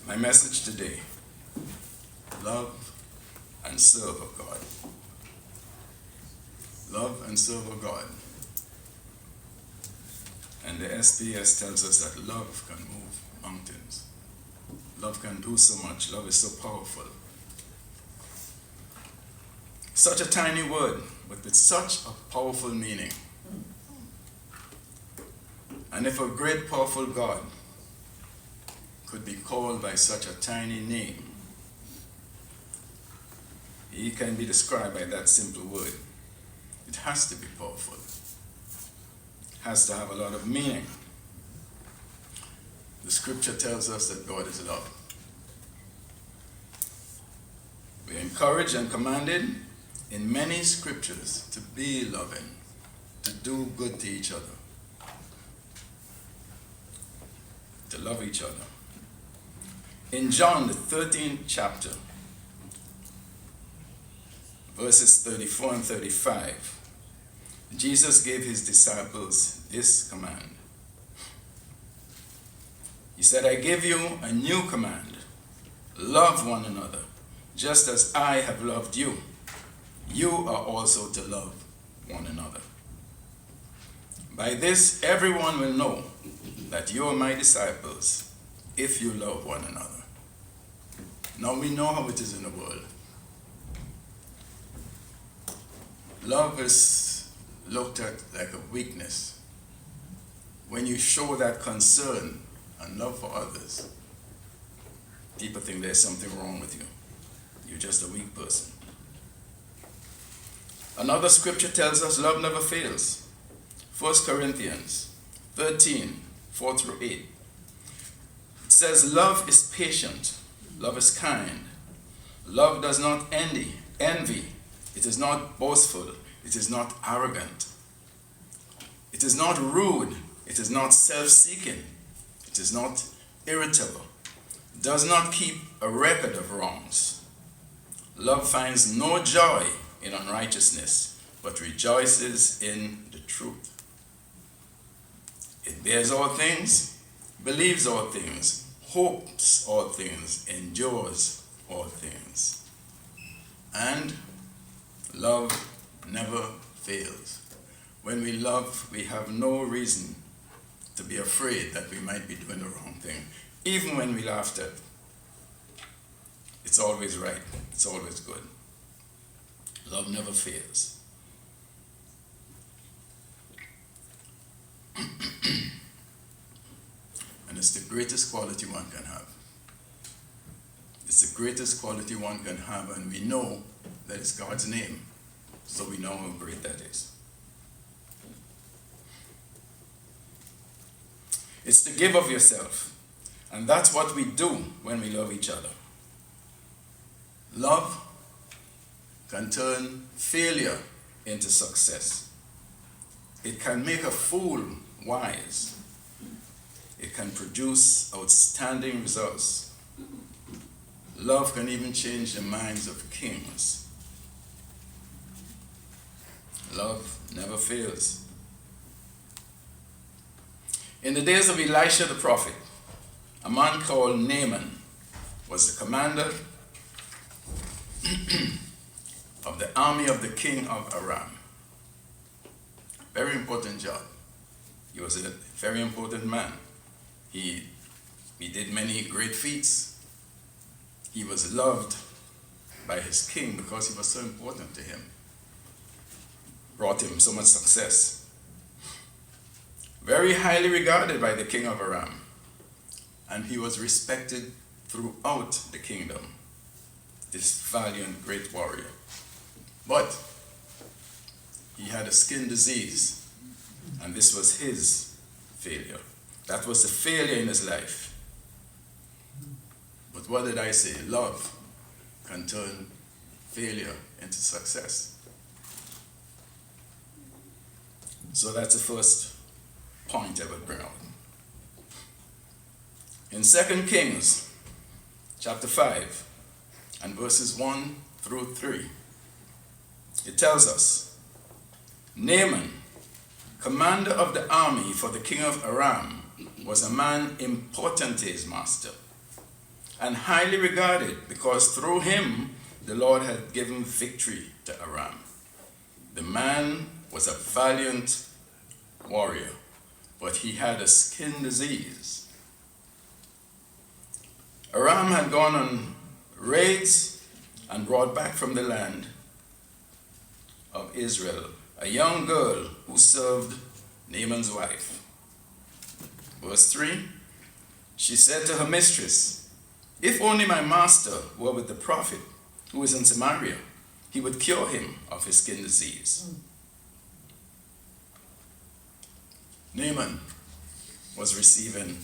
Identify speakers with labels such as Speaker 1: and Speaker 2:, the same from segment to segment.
Speaker 1: My message today, love and serve a God. Love and serve a God. And the SPS tells us that love can move mountains. Love can do so much. Love is so powerful. Such a tiny word, but with such a powerful meaning. And if a great, powerful God could be called by such a tiny name, he can be described by that simple word. It has to be powerful. It has to have a lot of meaning. The scripture tells us that God is love. We are encouraged and commanded in many scriptures to be loving, to do good to each other, to love each other. In John, the 13th chapter, verses 34 and 35, Jesus gave his disciples this command. He said, I give you a new command. Love one another, just as I have loved you. You are also to love one another. By this, everyone will know that you are my disciples, if you love one another. Now we know how it is in the world. Love is looked at like a weakness. When you show that concern and love for others, people think there's something wrong with you. You're just a weak person. Another scripture tells us love never fails. 1 Corinthians 13, 4 through 8. It says, love is patient. Love is kind. Love does not envy. It is not boastful. It is not arrogant. It is not rude. It is not self-seeking. It is not irritable. It does not keep a record of wrongs. Love finds no joy in unrighteousness, but rejoices in the truth. It bears all things, believes all things, hopes all things, endures all things. And love never fails. When we love, we have no reason to be afraid that we might be doing the wrong thing. Even when we laughed at, it's always right, it's always good. Love never fails. And it's the greatest quality one can have. It's the greatest quality one can have, and we know that it's God's name, so we know how great that is. It's to give of yourself, and that's what we do when we love each other. Love can turn failure into success. It can make a fool wise. It can produce outstanding results. Love can even change the minds of kings. Love never fails. In the days of Elisha the prophet, a man called Naaman was the commander of the army of the king of Aram. Very important job. He was a very important man. He did many great feats. He was loved by his king because he was so important to him. Brought him so much success. Very highly regarded by the king of Aram. And he was respected throughout the kingdom. This valiant, great warrior. But he had a skin disease, and this was his failure. That was the failure in his life. But what did I say? Love can turn failure into success. So that's the first point I would bring out. In 2 Kings chapter 5 and verses 1 through 3, it tells us, Naaman, commander of the army for the king of Aram, was a man important to his master, and highly regarded, because through him the Lord had given victory to Aram. The man was a valiant warrior, but he had a skin disease. Aram had gone on raids and brought back from the land of Israel a young girl who served Naaman's wife. Verse 3, she said to her mistress, "If only my master were with the prophet who is in Samaria, he would cure him of his skin disease." Naaman was receiving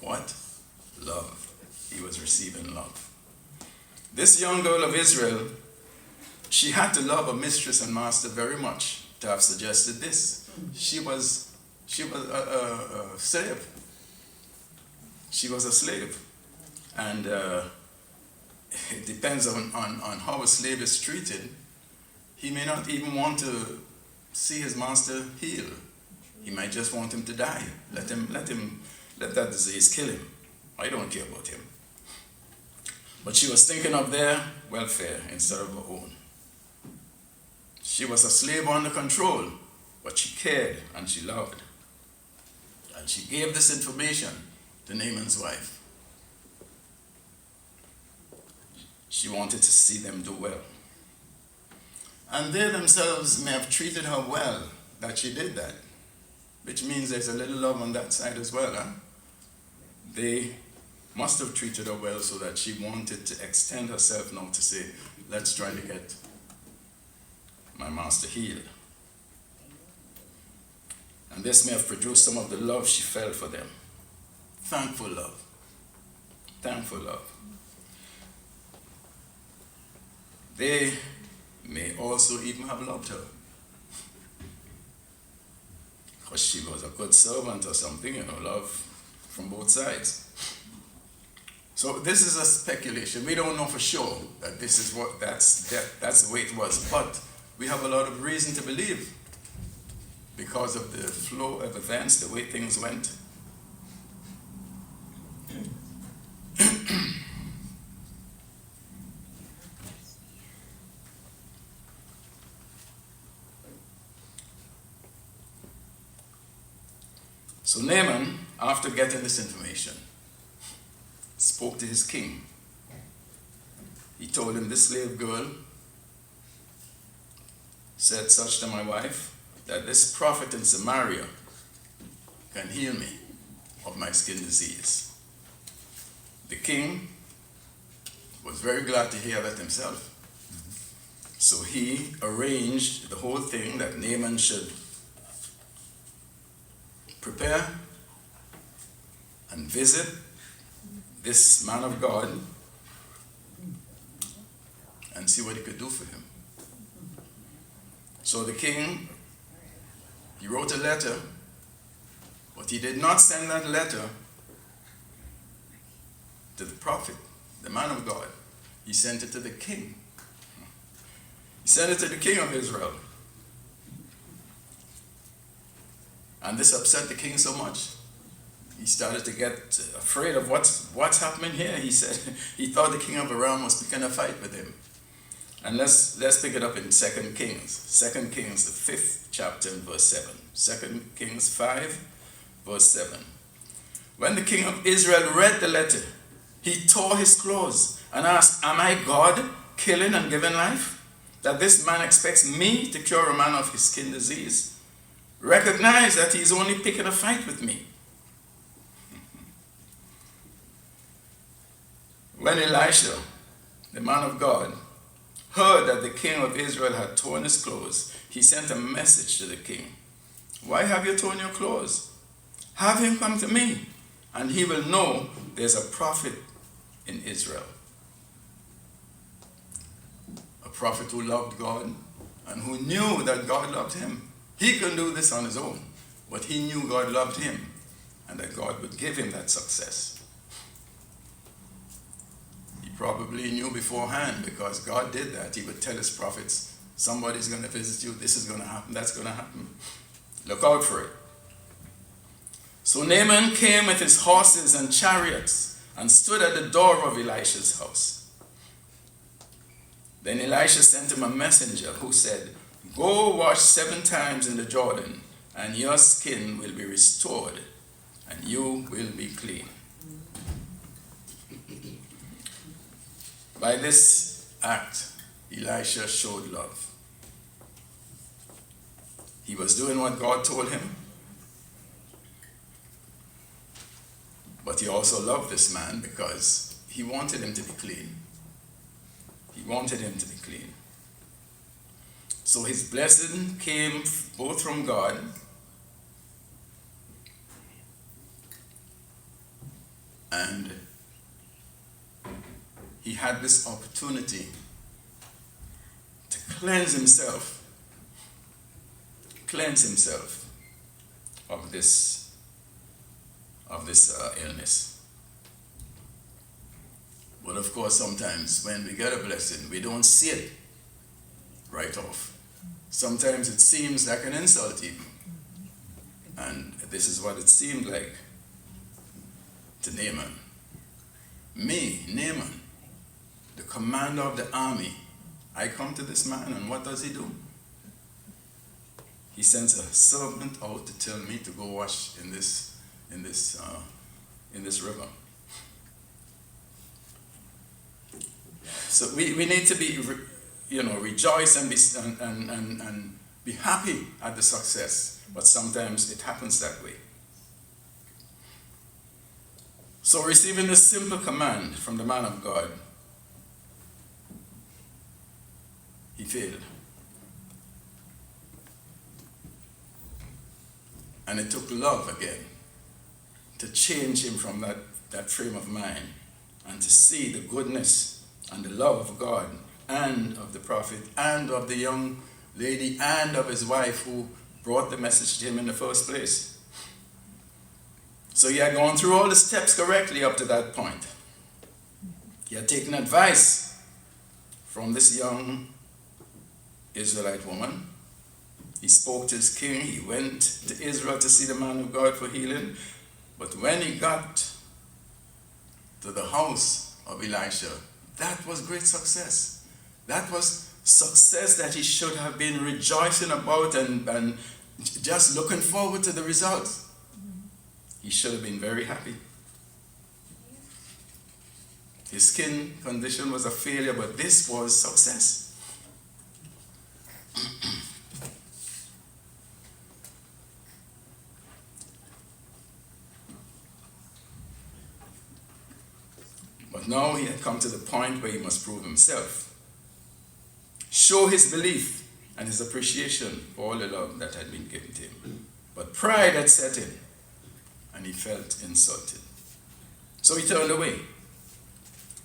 Speaker 1: what? Love. He was receiving love. This young girl of Israel, she had to love her mistress and master very much to have suggested this. She was a slave. She was a slave. And it depends on how a slave is treated. He may not even want to see his master heal. He might just want him to die. Let that disease kill him. I don't care about him. But she was thinking of their welfare instead of her own. She was a slave under control, but she cared and she loved. And she gave this information to Naaman's wife. She wanted to see them do well. And they themselves may have treated her well that she did that, which means there's a little love on that side as well. They must have treated her well so that she wanted to extend herself now to say, let's try to get my master healed. And this may have produced some of the love she felt for them. Thankful love. Thankful love. They may also even have loved her, because she was a good servant or something, love from both sides. So this is a speculation. We don't know for sure that this is that's the way it was, but we have a lot of reason to believe because of the flow of events, the way things went. So Naaman, after getting this information, spoke to his king. He told him, this slave girl said such to my wife, that this prophet in Samaria can heal me of my skin disease. The king was very glad to hear that himself. So he arranged the whole thing that Naaman should prepare and visit this man of God and see what he could do for him. So the king, he wrote a letter, but he did not send that letter to the prophet, the man of God. He sent it to the king. He sent it to the king of Israel. And this upset the king so much. He started to get afraid of what's happening here. He said he thought the king of Aram was picking a fight with him. And let's pick it up in 2 Kings. 2 Kings, the 5th chapter, and verse 7. 2 Kings 5, verse 7. When the king of Israel read the letter, he tore his clothes and asked, "Am I God, killing and giving life, that this man expects me to cure a man of his skin disease? Recognize that he's only picking a fight with me." When Elisha, the man of God, heard that the king of Israel had torn his clothes, he sent a message to the king. "Why have you torn your clothes? Have him come to me, and he will know there's a prophet in Israel." A prophet who loved God and who knew that God loved him. He couldn't do this on his own, but he knew God loved him and that God would give him that success. He probably knew beforehand, because God did that. He would tell his prophets, somebody's going to visit you, this is going to happen, that's going to happen. Look out for it. So Naaman came with his horses and chariots and stood at the door of Elisha's house. Then Elisha sent him a messenger who said, "Go wash 7 times in the Jordan, and your skin will be restored, and you will be clean." By this act, Elisha showed love. He was doing what God told him, but he also loved this man because he wanted him to be clean. He wanted him to be clean. So his blessing came both from God and he had this opportunity to cleanse himself of this illness. But of course, sometimes when we get a blessing, we don't see it right off. Sometimes it seems like an insult even. And this is what it seemed like to Naaman. Me, Naaman, the commander of the army, I come to this man, and what does he do? He sends a servant out to tell me to go wash in this river. So we need to be, rejoice and be happy at the success. But sometimes it happens that way. So receiving this simple command from the man of God, he failed. And it took love again to change him from that frame of mind and to see the goodness and the love of God and of the prophet and of the young lady and of his wife who brought the message to him in the first place. So he had gone through all the steps correctly up to that point. He had taken advice from this young Israelite woman. He spoke to his king. He went to Israel to see the man of God for healing. But when he got to the house of Elisha, that was great success. That was success that he should have been rejoicing about and just looking forward to the results. He should have been very happy. His skin condition was a failure, but this was success. But now he had come to the point where he must prove himself, show his belief and his appreciation for all the love that had been given to him. But pride had set in, and he felt insulted. So he turned away.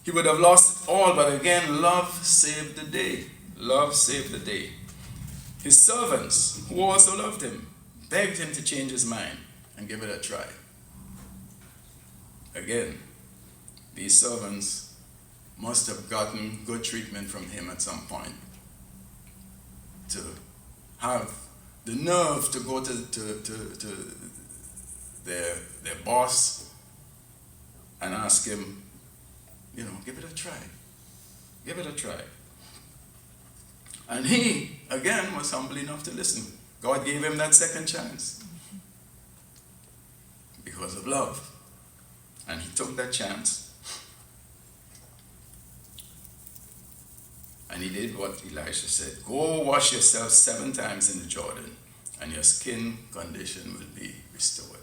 Speaker 1: He would have lost it all, but again, love saved the day. Love saved the day. His servants, who also loved him, begged him to change his mind and give it a try. Again, these servants must have gotten good treatment from him at some point to have the nerve to go to their boss and ask him, give it a try. Give it a try. And he, again, was humble enough to listen. God gave him that second chance because of love. And he took that chance. And he did what Elisha said. Go wash yourself 7 times in the Jordan, and your skin condition will be restored.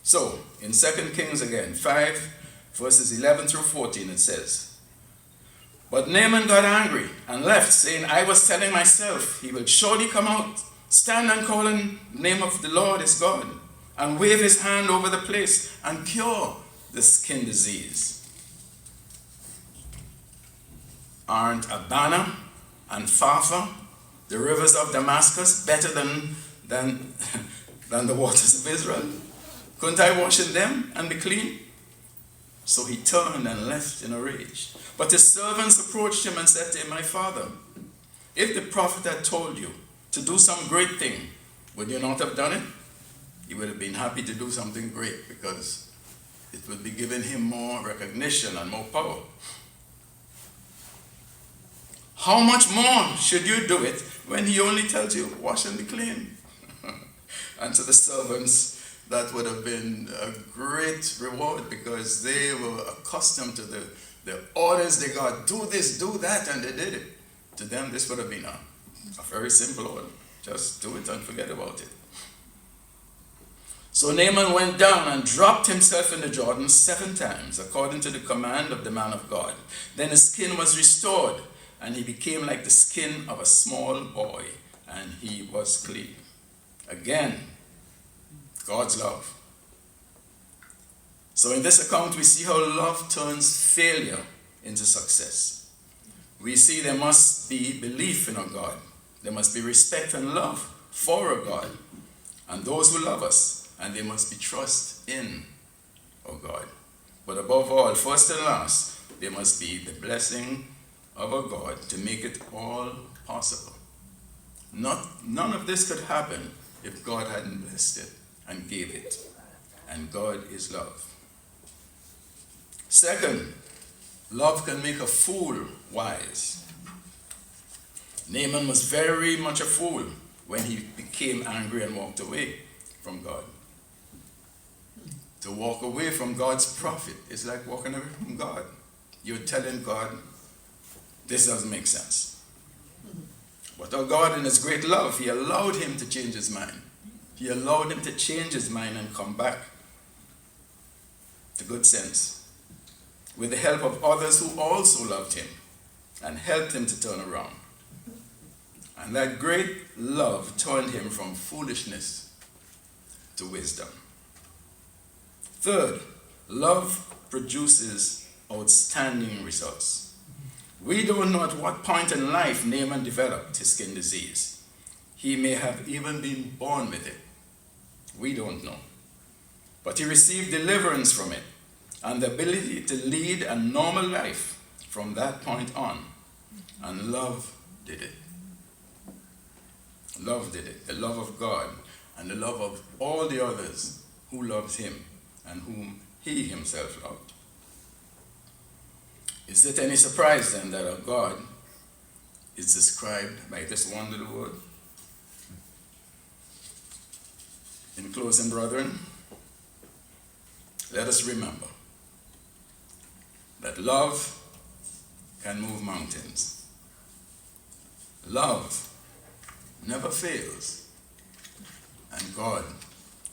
Speaker 1: So, in 2 Kings again, 5, verses 11 through 14, it says, But Naaman got angry and left, saying, I was telling myself, he will surely come out, stand and call in the name of the Lord his God, and wave his hand over the place and cure the skin disease. Aren't Abana and Pharpar, the rivers of Damascus, better than the waters of Israel? Couldn't I wash in them and be clean? So he turned and left in a rage. But his servants approached him and said to him, My father, if the prophet had told you to do some great thing, would you not have done it? He would have been happy to do something great because it would be giving him more recognition and more power. How much more should you do it when he only tells you, wash and be clean? And to the servants, that would have been a great reward, because they were accustomed to the orders they got. Do this, do that, and they did it. To them, this would have been a very simple order. Just do it and forget about it. So Naaman went down and dropped himself in the Jordan 7 times, according to the command of the man of God. Then his skin was restored, and he became like the skin of a small boy, and he was clean. Again, God's love. So in this account, we see how love turns failure into success. We see there must be belief in our God. There must be respect and love for our God and those who love us. And there must be trust in our God. But above all, first and last, there must be the blessing of our God to make it all possible. None of this could happen if God hadn't blessed it and gave it. And God is love. Second, love can make a fool wise. Naaman was very much a fool when he became angry and walked away from God. To walk away from God's prophet is like walking away from God. You're telling God, this doesn't make sense. But our God, in his great love, he allowed him to change his mind. He allowed him to change his mind and come back to good sense, with the help of others who also loved him and helped him to turn around. And that great love turned him from foolishness to wisdom. Third, love produces outstanding results. We don't know at what point in life Naaman developed his skin disease. He may have even been born with it. We don't know. But he received deliverance from it and the ability to lead a normal life from that point on. And love did it. Love did it. The love of God and the love of all the others who loved him and whom he himself loved. Is it any surprise then that our God is described by this one little word? In closing, brethren, let us remember that love can move mountains. Love never fails, and God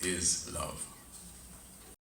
Speaker 1: is love.